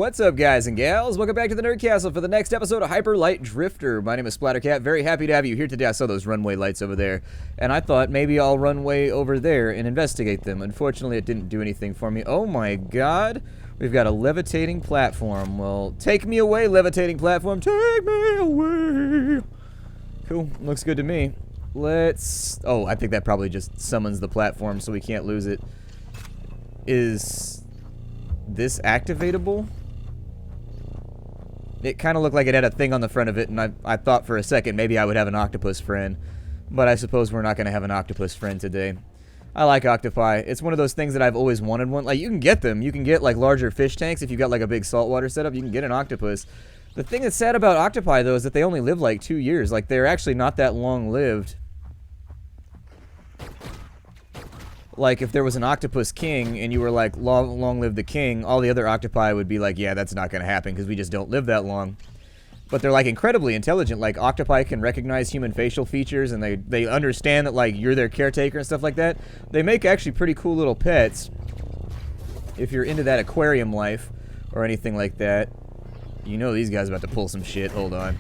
What's up, guys and gals? Welcome back to the Nerd Castle for the next episode of Hyper Light Drifter. My name is Splattercat. Very happy to have you here today. I saw those runway lights over there, and I thought maybe I'll run way over there and investigate them. Unfortunately, it didn't do anything for me. Oh my god. We've got a levitating platform. Well, take me away, levitating platform. Take me away. Cool. Looks good to me. Let's... Oh, I think that probably just summons the platform so we can't lose it. Is this activatable? It kind of looked like it had a thing on the front of it, and I thought for a second maybe I would have an octopus friend. But I suppose we're not going to have an octopus friend today. I like octopi. It's one of those things that I've always wanted one. Like, you can get them. You can get, like, larger fish tanks. If you've got, like, a big saltwater setup, you can get an octopus. The thing that's sad about octopi, though, is that they only live, like, 2 years. Like, they're actually not that long-lived. Like, if there was an octopus king, and you were like, long live the king, all the other octopi would be like, yeah, that's not going to happen, because we just don't live that long. But they're, like, incredibly intelligent. Like, octopi can recognize human facial features, and they understand that, like, you're their caretaker and stuff like that. They make actually pretty cool little pets. If you're into that aquarium life, or anything like that. You know these guys are about to pull some shit. Hold on.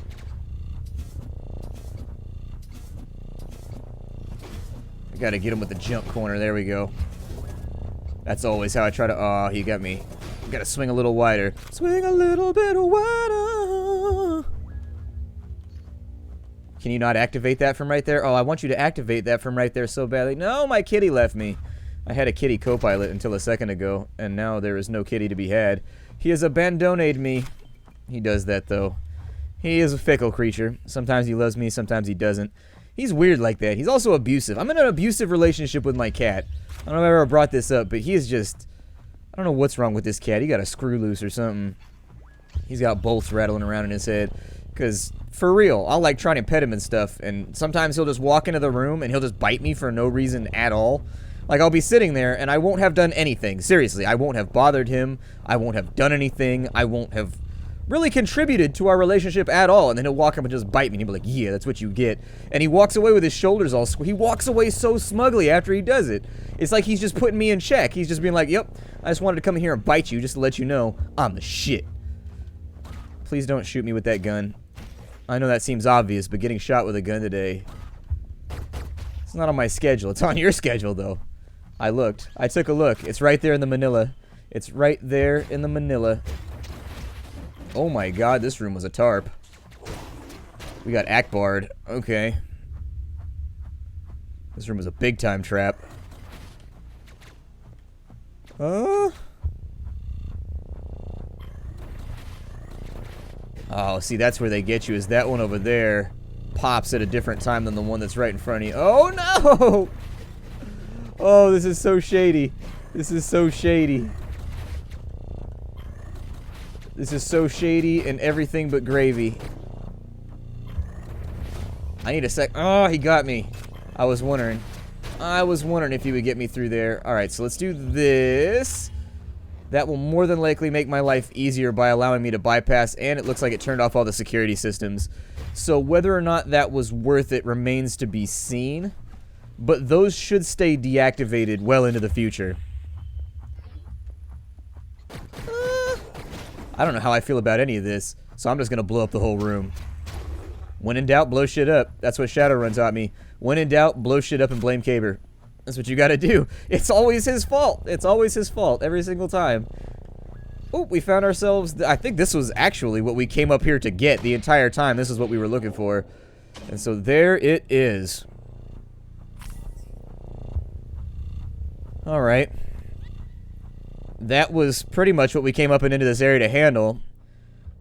Gotta get him with the jump corner. There we go. That's always how I try to... Oh, he got me. Gotta swing a little wider. Swing a little bit wider. Can you not activate that from right there? Oh, I want you to activate that from right there so badly. No, my kitty left me. I had a kitty co-pilot until a second ago, and now there is no kitty to be had. He has abandoned me. He does that, though. He is a fickle creature. Sometimes he loves me, sometimes he doesn't. He's weird like that. He's also abusive. I'm in an abusive relationship with my cat. I don't know if I ever brought this up, but he is just... I don't know what's wrong with this cat. He got a screw loose or something. He's got bolts rattling around in his head. Because, for real, I'll like try to pet him and stuff, and sometimes he'll just walk into the room and he'll just bite me for no reason at all. Like, I'll be sitting there and I won't have done anything. Seriously, I won't have bothered him. I won't have done anything. I won't have... really contributed to our relationship at all, and then he'll walk up and just bite me, and he'll be like, yeah, that's what you get. And he walks away with his shoulders all he walks away so smugly after he does it. It's like he's just putting me in check. He's just being like, yep, I just wanted to come in here and bite you just to let you know I'm the shit. Please don't shoot me with that gun. I know that seems obvious, but getting shot with a gun today, it's not on my schedule. It's on your schedule, though. I looked. I took a look. It's right there in the manila. It's right there in the manila. Oh my god, this room was a tarp. We got Akbard. Okay. This room was a big time trap. Oh, see, that's where they get you, is that one over there pops at a different time than the one that's right in front of you. Oh no! Oh, this is so shady. This is so shady. This is so shady and everything but gravy. I need a sec. Oh, he got me. I was wondering if he would get me through there. Alright, so let's do this. That will more than likely make my life easier by allowing me to bypass, and it looks like it turned off all the security systems. So whether or not that was worth it remains to be seen. But those should stay deactivated well into the future. I don't know how I feel about any of this, so I'm just going to blow up the whole room. When in doubt, blow shit up. That's what Shadowrun taught me. When in doubt, blow shit up and blame Caber. That's what you got to do. It's always his fault. It's always his fault, every single time. Oh, we found ourselves... I think this was actually what we came up here to get the entire time. This is what we were looking for. And so there it is. Alright. That was pretty much what we came up and into this area to handle.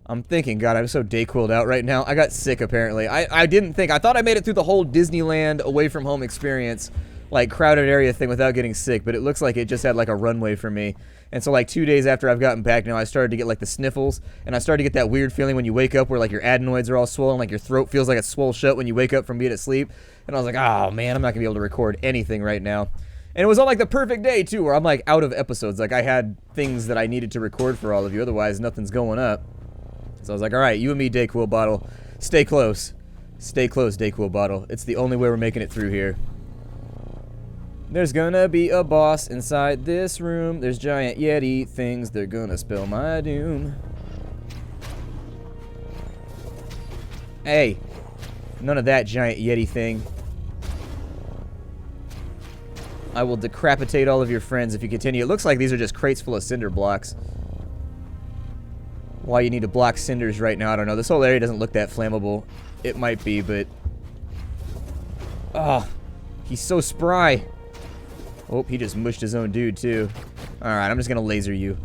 I'm thinking, God, I'm so Dayquilled out right now. I got sick, apparently. I didn't think. I thought I made it through the whole Disneyland away from home experience, like, crowded area thing without getting sick, but it looks like it just had, like, a runway for me. And so, like, 2 days after I've gotten back now, I started to get, like, the sniffles, and I started to get that weird feeling when you wake up where, like, your adenoids are all swollen, like, your throat feels like it's swole shut when you wake up from being asleep. And I was like, oh, man, I'm not gonna be able to record anything right now. And it was on, like, the perfect day, too, where I'm, like, out of episodes. Like, I had things that I needed to record for all of you. Otherwise, nothing's going up. So I was like, all right, you and me, Dayquil Bottle. Stay close. Stay close, Dayquil Bottle. It's the only way we're making it through here. There's gonna be a boss inside this room. There's giant Yeti things. They're gonna spell my doom. Hey, none of that giant Yeti thing. I will decapitate all of your friends if you continue. It looks like these are just crates full of cinder blocks. Why you need to block cinders right now, I don't know. This whole area doesn't look that flammable. It might be, but... Oh, he's so spry. Oh, he just mushed his own dude, too. Alright, I'm just gonna laser you.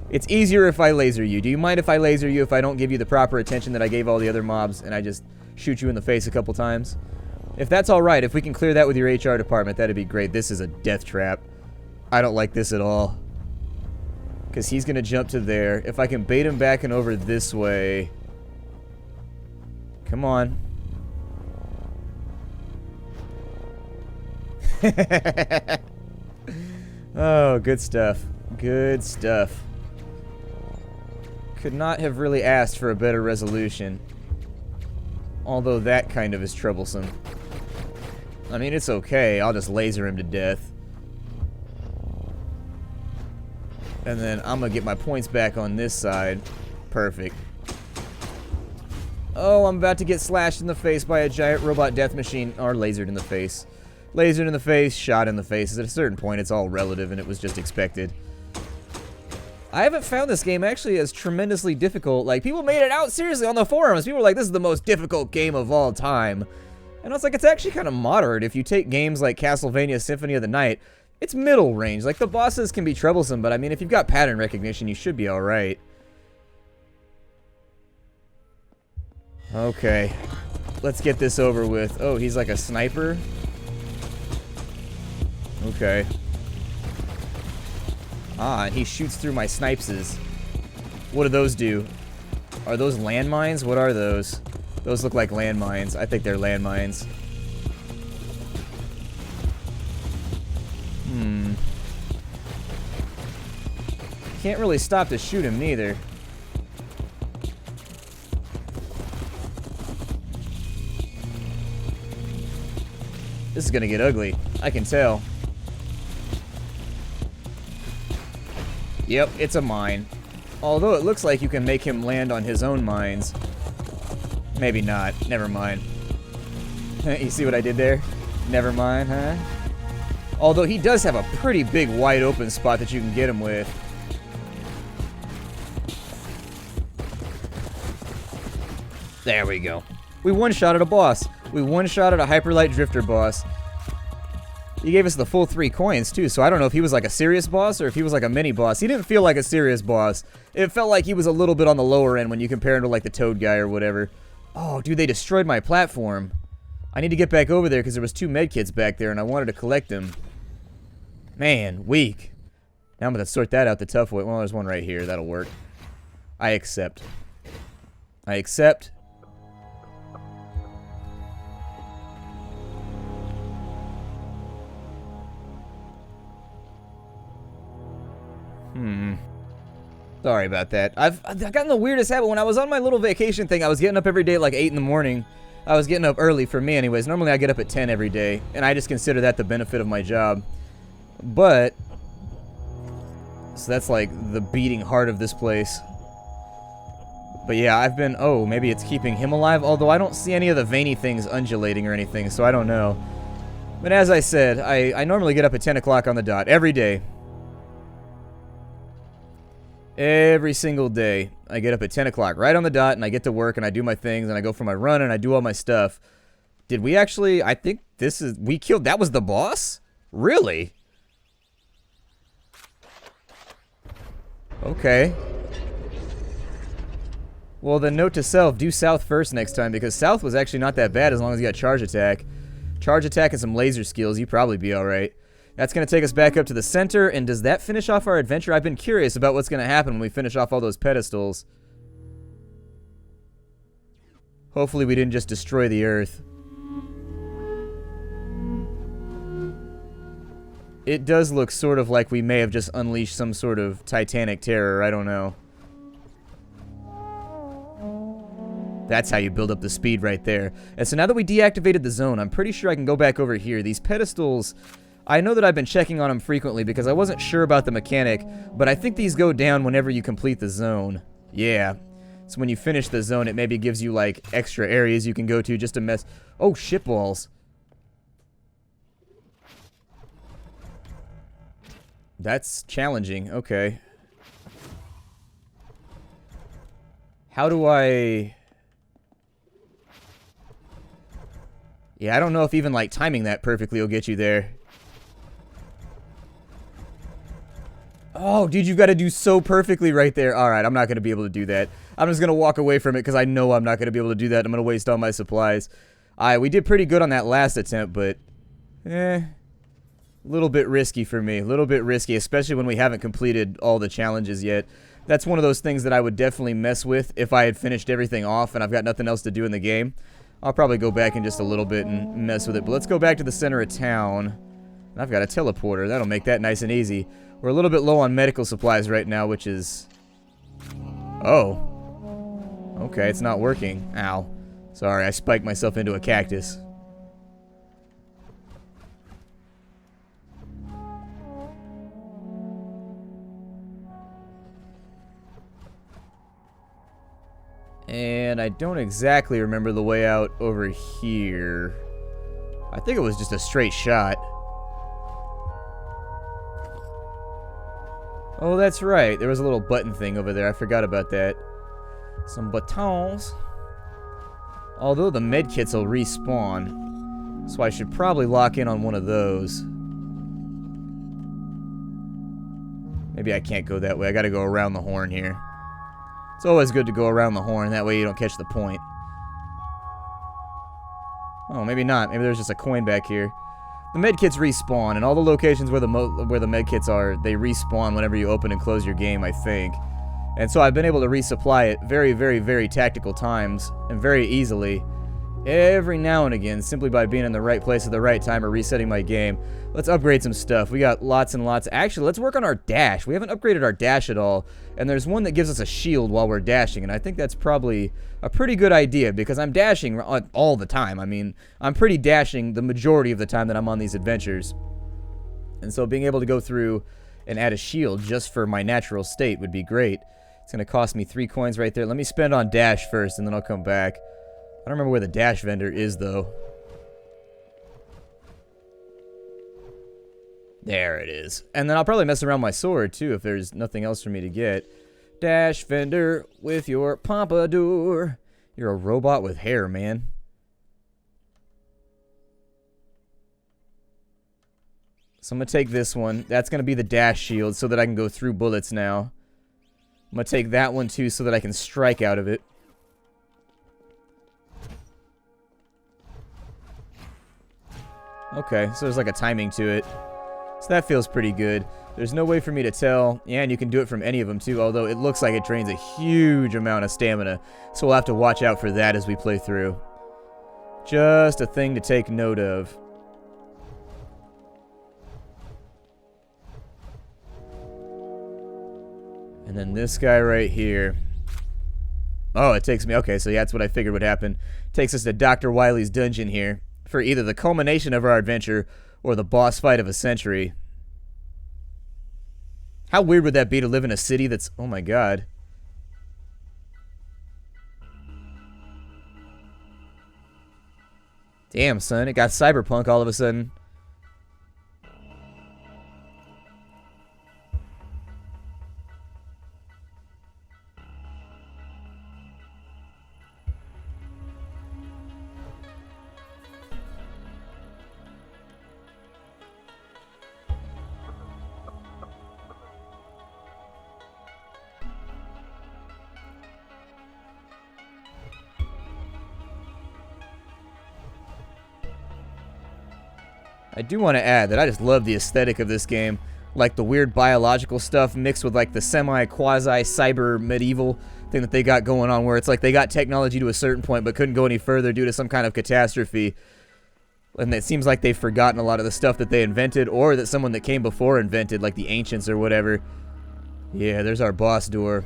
It's easier if I laser you. Do you mind if I laser you if I don't give you the proper attention that I gave all the other mobs and I just shoot you in the face a couple times? If that's alright, if we can clear that with your HR department, that'd be great. This is a death trap. I don't like this at all. Because he's going to jump to there. If I can bait him back and over this way. Come on. Oh, good stuff. Good stuff. Could not have really asked for a better resolution. Although that kind of is troublesome. I mean, it's okay. I'll just laser him to death. And then I'm gonna get my points back on this side. Perfect. Oh, I'm about to get slashed in the face by a giant robot death machine. Or lasered in the face. Lasered in the face, shot in the face. At a certain point, it's all relative, and it was just expected. I haven't found this game actually as tremendously difficult. Like, people made it out seriously on the forums. People were like, this is the most difficult game of all time. And I was like, it's actually kind of moderate. If you take games like Castlevania Symphony of the Night, it's middle range. Like, the bosses can be troublesome, but I mean, if you've got pattern recognition, you should be alright. Okay. Let's get this over with. Oh, he's like a sniper? Okay. Ah, and he shoots through my snipeses. What do those do? Are those landmines? What are those? Those look like landmines. I think they're landmines. Can't really stop to shoot him neither. This is gonna get ugly. I can tell. Yep, it's a mine. Although it looks like you can make him land on his own mines. Maybe not. Never mind. You see what I did there? Never mind, huh? Although he does have a pretty big wide open spot that you can get him with. There we go. We one-shotted a boss. We one-shotted a Hyperlight Drifter boss. He gave us the full 3 coins, too, so I don't know if he was like a serious boss or if he was like a mini-boss. He didn't feel like a serious boss. It felt like he was a little bit on the lower end when you compare him to like the Toad guy or whatever. Oh, dude, they destroyed my platform. I need to get back over there because there was 2 medkits back there and I wanted to collect them. Man, weak. Now I'm going to sort that out the tough way. Well, there's one right here. That'll work. I accept. I accept. Sorry about that. I've gotten the weirdest habit. When I was on my little vacation thing, I was getting up every day at like 8 in the morning. I was getting up early for me anyways. Normally I get up at 10 every day, and I just consider that the benefit of my job. But, so that's like the beating heart of this place. But yeah, I've been, oh, maybe it's keeping him alive, although I don't see any of the veiny things undulating or anything, so I don't know. But as I said, I normally get up at 10 o'clock on the dot every day. Every single day, I get up at 10 o'clock, right on the dot, and I get to work, and I do my things, and I go for my run, and I do all my stuff. Did we actually, I think this is, we killed, that was the boss? Really? Okay. Well, then note to self, do south first next time, because south was actually not that bad as long as you got charge attack. Charge attack and some laser skills, you'd probably be alright. That's going to take us back up to the center, and does that finish off our adventure? I've been curious about what's going to happen when we finish off all those pedestals. Hopefully we didn't just destroy the earth. It does look sort of like we may have just unleashed some sort of Titanic terror, I don't know. That's how you build up the speed right there. And so now that we deactivated the zone, I'm pretty sure I can go back over here. These pedestals, I know that I've been checking on them frequently because I wasn't sure about the mechanic, but I think these go down whenever you complete the zone. Yeah. So when you finish the zone, it maybe gives you, like, extra areas you can go to just to mess... Oh, shitballs. That's challenging. Okay. How do I... Yeah, I don't know if even, like, timing that perfectly will get you there. Oh, dude, you've got to do so perfectly right there. Alright, I'm not going to be able to do that. I'm just going to walk away from it because I know I'm not going to be able to do that. I'm going to waste all my supplies. Alright, we did pretty good on that last attempt, but... a little bit risky for me. A little bit risky, especially when we haven't completed all the challenges yet. That's one of those things that I would definitely mess with if I had finished everything off and I've got nothing else to do in the game. I'll probably go back in just a little bit and mess with it. But let's go back to the center of town. And I've got a teleporter. That'll make that nice and easy. We're a little bit low on medical supplies right now, which is... Oh. Okay, it's not working. Ow. Sorry, I spiked myself into a cactus. And I don't exactly remember the way out over here. I think it was just a straight shot. Oh, that's right. There was a little button thing over there. I forgot about that. Some buttons. Although the medkits will respawn. So I should probably lock in on one of those. Maybe I can't go that way. I gotta go around the horn here. It's always good to go around the horn. That way you don't catch the point. Oh, maybe not. Maybe there's just a coin back here. The medkits respawn, and all the locations where the medkits are, they respawn whenever you open and close your game, I think. And so I've been able to resupply it very, very, very tactical times, and very easily, every now and again, simply by being in the right place at the right time or resetting my game. Let's upgrade some stuff. We got lots and lots. Actually, let's work on our dash. We haven't upgraded our dash at all, and there's one that gives us a shield while we're dashing, and I think that's probably a pretty good idea because I'm dashing all the time. I mean, I'm pretty dashing the majority of the time that I'm on these adventures. And so being able to go through and add a shield just for my natural state would be great. It's going to cost me 3 coins right there. Let me spend on dash first, and then I'll come back. I don't remember where the dash vendor is, though. There it is. And then I'll probably mess around my sword, too, if there's nothing else for me to get. Dash vendor with your pompadour. You're a robot with hair, man. So I'm going to take this one. That's going to be the dash shield so that I can go through bullets now. I'm going to take that one, too, so that I can strike out of it. Okay, so there's like a timing to it. So that feels pretty good. There's no way for me to tell. Yeah, and you can do it from any of them too, although it looks like it drains a huge amount of stamina. So we'll have to watch out for that as we play through. Just a thing to take note of. And then this guy right here. Oh, it takes me... Okay, so yeah, that's what I figured would happen. Takes us to Dr. Wily's dungeon here for either the culmination of our adventure or the boss fight of a century. How weird would that be to live in a city that's... Oh my god. Damn, son, it got cyberpunk all of a sudden. I do want to add that I just love the aesthetic of this game. Like the weird biological stuff mixed with like the semi-quasi-cyber medieval thing that they got going on, where it's like they got technology to a certain point but couldn't go any further due to some kind of catastrophe. And it seems like they've forgotten a lot of the stuff that they invented or that someone that came before invented, like the ancients or whatever. Yeah, there's our boss door.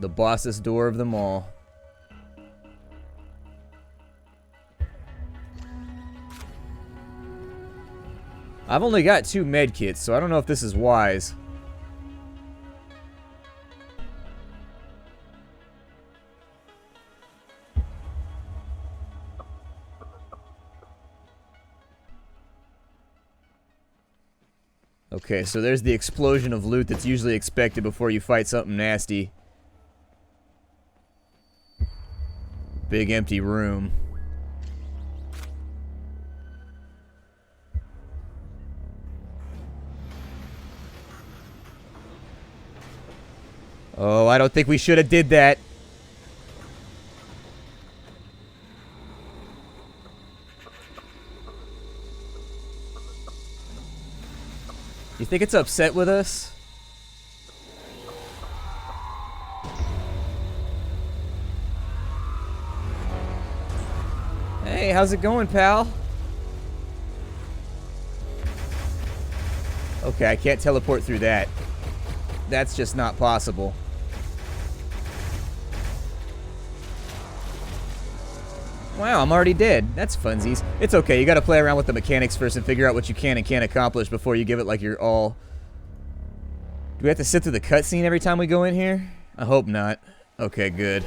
The bossest door of them all. I've only got 2 medkits, so I don't know if this is wise. Okay, so there's the explosion of loot that's usually expected before you fight something nasty. Big empty room. Oh, I don't think we should have did that. You think it's upset with us? Hey, how's it going, pal? Okay, I can't teleport through that. That's just not possible. Wow, I'm already dead. That's funsies. It's okay, you gotta play around with the mechanics first and figure out what you can and can't accomplish before you give it like your all. Do we have to sit through the cutscene every time we go in here? I hope not. Okay, good.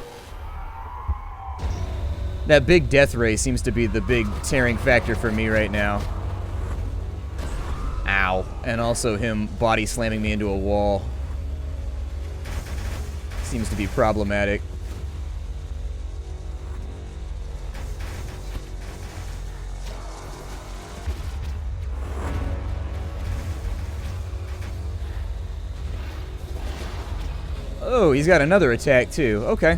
That big death ray seems to be the big tearing factor for me right now. Ow. And also him body slamming me into a wall. Seems to be problematic. Oh, he's got another attack too. Okay.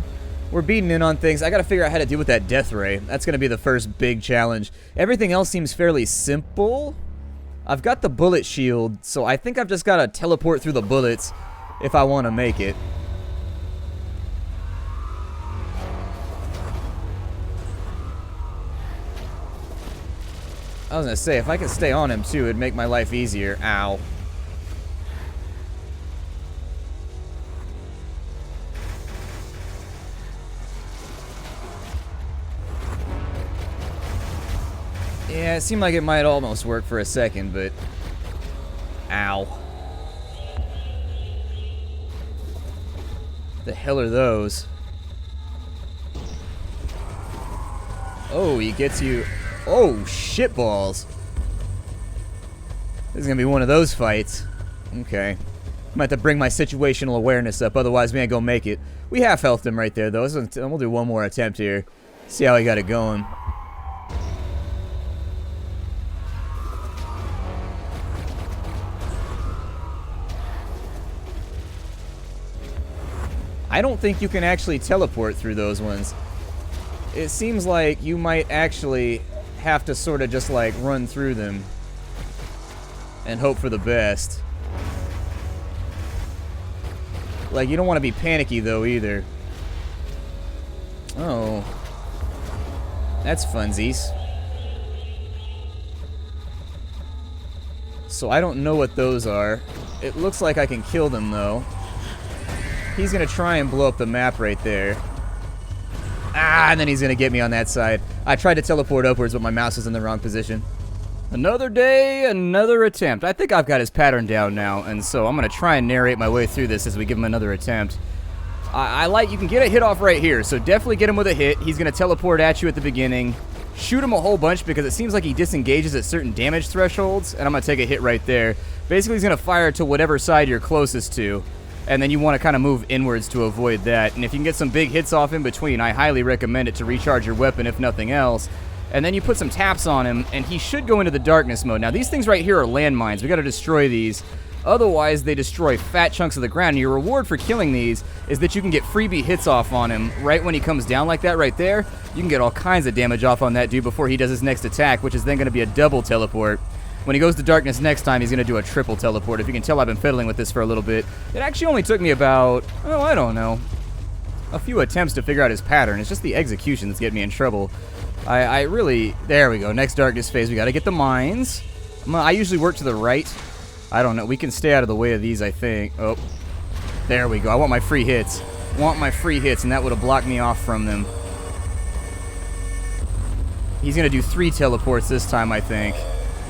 We're beating in on things. I gotta figure out how to deal with that death ray. That's gonna be the first big challenge. Everything else seems fairly simple. I've got the bullet shield, so I think I've just gotta teleport through the bullets if I want to make it. I was gonna say, if I could stay on him too, it'd make my life easier. Ow. Yeah, it seemed like it might almost work for a second, but... Ow. The hell are those? Oh, he gets you... Oh, shitballs. This is gonna be one of those fights. Okay. I'm gonna have to bring my situational awareness up, otherwise we ain't gonna make it. We half-healthed him right there, though. We'll do one more attempt here. See how he got it going. I don't think you can actually teleport through those ones. It seems like you might actually have to sort of just like run through them and hope for the best. Like, you don't want to be panicky though either. Oh. That's funsies. So I don't know what those are. It looks like I can kill them though. He's gonna try and blow up the map right there. Ah, and then he's gonna get me on that side. I tried to teleport upwards, but my mouse was in the wrong position. Another day, another attempt. I think I've got his pattern down now, and so I'm gonna try and narrate my way through this as we give him another attempt. You can get a hit off right here, so definitely get him with a hit. He's gonna teleport at you at the beginning. Shoot him a whole bunch because it seems like he disengages at certain damage thresholds, and I'm gonna take a hit right there. Basically, he's gonna fire to whatever side you're closest to. And then you want to kind of move inwards to avoid that. And if you can get some big hits off in between, I highly recommend it to recharge your weapon, if nothing else. And then you put some taps on him, and he should go into the darkness mode. Now, these things right here are landmines. We got to destroy these. Otherwise, they destroy fat chunks of the ground. And your reward for killing these is that you can get freebie hits off on him right when he comes down like that right there. You can get all kinds of damage off on that dude before he does his next attack, which is then going to be a double teleport. When he goes to darkness next time, he's going to do a triple teleport. If you can tell, I've been fiddling with this for a little bit. It actually only took me about, oh, I don't know, a few attempts to figure out his pattern. It's just the execution that's getting me in trouble. I really, there we go. Next darkness phase, we got to get the mines. I usually work to the right. I don't know. We can stay out of the way of these, I think. Oh, there we go. I want my free hits. And that would have blocked me off from them. He's going to do 3 teleports this time, I think.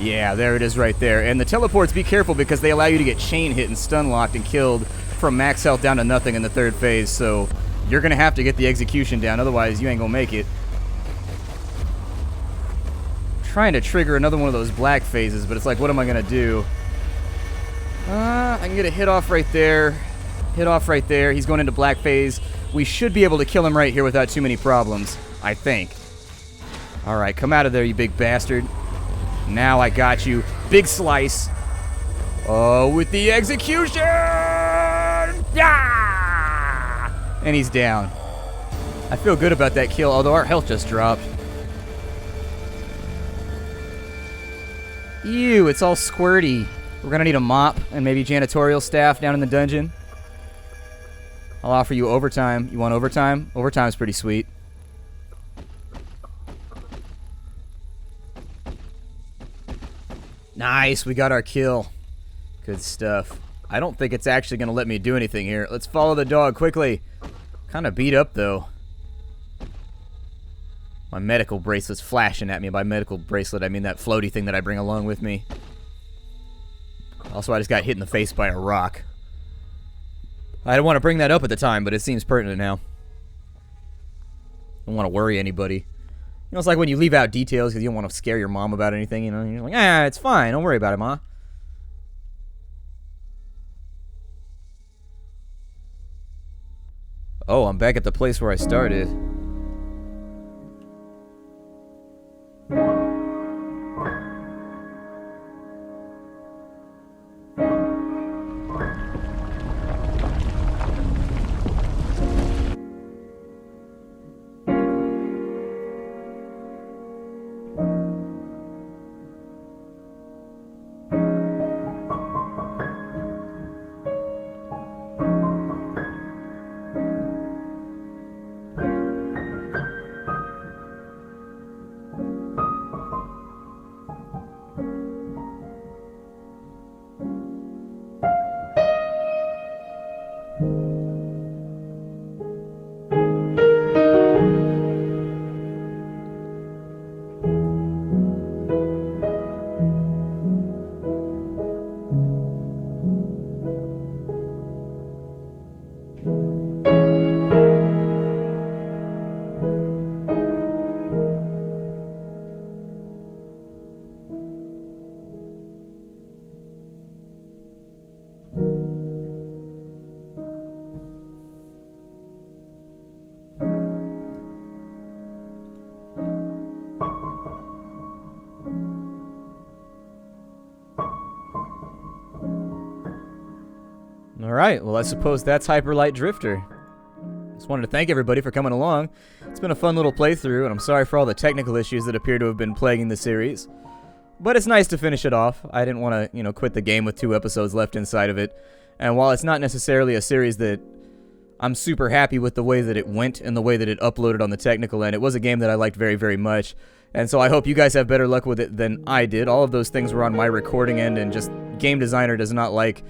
Yeah, there it is right there. And the teleports, be careful because they allow you to get chain hit and stun locked and killed from max health down to nothing in the 3rd phase. So you're going to have to get the execution down, otherwise you ain't going to make it. Trying to trigger another one of those black phases, but it's like, what am I going to do? I can get a hit off right there. Hit off right there. He's going into black phase. We should be able to kill him right here without too many problems, I think. All right, come out of there, you big bastard. Now I got you. Big slice. Oh, with the execution! Yeah! And he's down. I feel good about that kill, although our health just dropped. Ew, it's all squirty. We're gonna need a mop and maybe janitorial staff down in the dungeon. I'll offer you overtime. You want overtime? Overtime's pretty sweet. Nice, we got our kill. Good stuff. I don't think it's actually gonna let me do anything here. Let's follow the dog quickly. Kind of beat up though. My medical bracelet's flashing at me. By medical bracelet, I mean that floaty thing that I bring along with me. Also, I just got hit in the face by a rock. I didn't want to bring that up at the time, but it seems pertinent now. Don't want to worry anybody. You know, it's like when you leave out details because you don't want to scare your mom about anything, you know? You're like, ah, it's fine. Don't worry about it, Ma. Oh, I'm back at the place where I started. Alright, well I suppose that's Hyper Light Drifter. Just wanted to thank everybody for coming along. It's been a fun little playthrough, and I'm sorry for all the technical issues that appear to have been plaguing the series. But it's nice to finish it off. I didn't want to, you know, quit the game with 2 episodes left inside of it. And while it's not necessarily a series that I'm super happy with the way that it went and the way that it uploaded on the technical end, it was a game that I liked very, very much. And so I hope you guys have better luck with it than I did. All of those things were on my recording end, and just Game Designer does not like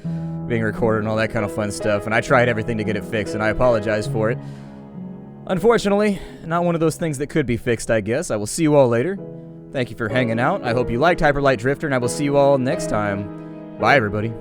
being recorded and all that kind of fun stuff, and I tried everything to get it fixed, and I apologize for it. Unfortunately, not one of those things that could be fixed, I guess. I will see you all later. Thank you for hanging out. I hope you liked Hyper Light Drifter, and I will see you all next time. Bye, everybody.